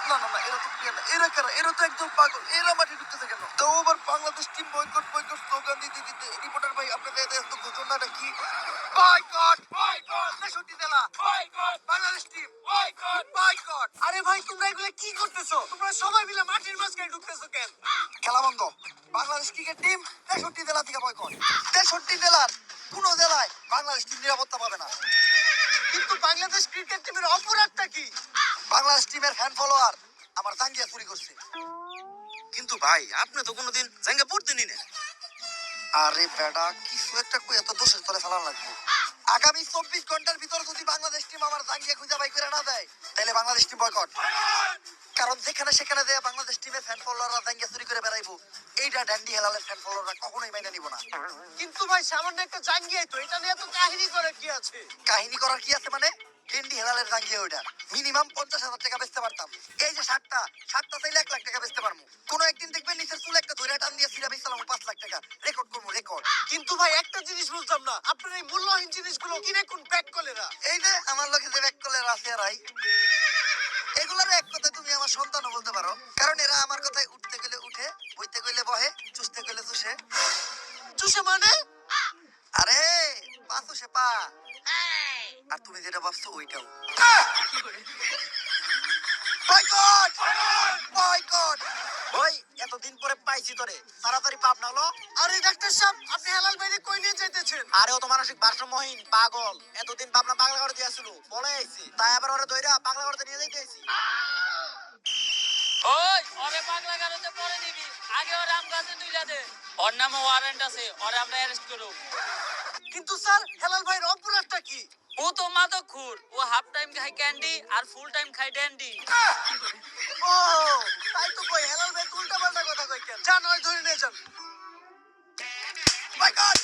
না না না, এরা তো প্লেয়ার না, এরা কারা? এরা তো একদম পাগল, এরা মাঠে ঢুকতেছে কেন? তাও আবার Bangladesh team boycott boycott slogan দিতে দিতে। রিপোর্টার ভাই, আপনাদের এত ঘোষণাটা কি? বয়কট বয়কট 63 জেলা boycott, Bangladesh team boycott boycott. আরে ভাই, তোমরা এগুলো কি করতেছো? তোমরা সবাই মিলে মাঠের মাঝখানে ঢুকতেছো কেন? খেলা বন্ধ। বাংলাদেশ ক্রিকেট টিম 63 জেলা থেকে বয়কট। 63 জেলার কোন জেলায় বাংলাদেশ টিম নিরাপত্তা পাবে না। কিন্তু বাংলাদেশ ক্রিকেট টিমের অপরাধটা কি? বাংলাদেশ টিমের ফ্যান ফলোয়ার আমার জাঙ্গিয়া চুরি করছে। কিন্তু ভাই আপনি তো কোনোদিন জায়গা পড়তেনি না। আরে বেটা, কিছু একটা কই এত দোষের তলে ফেলান লাগবে। আগামী 24 ঘন্টার ভিতরে যদি বাংলাদেশ টিম আমার জাঙ্গিয়া খুঁজে বাই করে না দেয়, তাহলে বাংলাদেশ টিম বয়কট। কারণ যেখানে সেখানে দেয়া বাংলাদেশ টিমের ফ্যান ফলোয়াররা জাঙ্গিয়া চুরি করে বেড়াইবো, এইটা ড্যান্ডি হেলালের ফ্যান ফলোয়াররা কখনোই মাইনা নিব না। কিন্তু ভাই, সামান্য একটা জাঙ্গিয়াই তো, এটা নিয়ে তো কাহিনী করার কি আছে? কাহিনী করার কি আছে মানে? ড্যান্ডি হেলালের জাঙ্গিয়া ওইটা মিনিমাম 50,000 টাকা বেচতে পারতাম। এই যে শার্টটা চাইলে 1 লাখ টাকা বেচতে পারবো। কোনো একদিন দেখবেন নিচের চুল একটা ধরে টান দিয়ে সিরা বেচলাম 5 লাখ টাকা, রেকর্ড করবো রেকর্ড। কিন্তু ভাই, একটা জিনিস বুঝলাম না, আপনার এই মূল্যহীন জিনিসগুলো কিনে কোন ব্যাক কলেরা? এই যে আমার লোকে যে ব্যাক কলেরা আছে রাই, এগুলার এক কথা তুমি আমার সন্তানও বলতে পারো। কারণ এরা আমার কথায় উঠতে গেলে উঠে, বইতে গেলে বহে, চুষতে গেলে চুষে। চুষে মানে? আরে পা চুষে পা। আর তুমি যেটা ভাবছো ওইটাও। Boycott boycott. ভাই এতদিন পরে পাইছি তোরে, তাড়াতাড়ি পাপ না হলো। আরে ডাক্তার সাহেব, আপনি হেলাল ভাইরে কই নিয়ে যাইতেছেন? আরে ও তো মানসিক ভারসাম্যহীন পাগল, এতদিন পাবনা পাগলা করে দিয়েছিল, বলে আইছি তাই আবার ওরে ধইরা পাগলা করতে নিয়ে যাইতে আইছি। ওই ওরে পাগলা গারোতে পরে দিবি, আগে ওর আম গাছে তুইলা দে। ওর নামে ওয়ারেন্ট আছে, ওরে আমরা অ্যারেস্ট করব। কিন্তু স্যার, হেলাল ভাইয়ের অপরাধটা কি? ও তো মাদকখোর, ও হাফ টাইম খায় ক্যান্ডি আর ফুল টাইম খায় ড্যান্ডি। ও, তাই তো কই হেলাল ভাই উল্টা পাল্টা কথা কই কেন? যান, ওই ধরে নিয়ে যান। বয়কট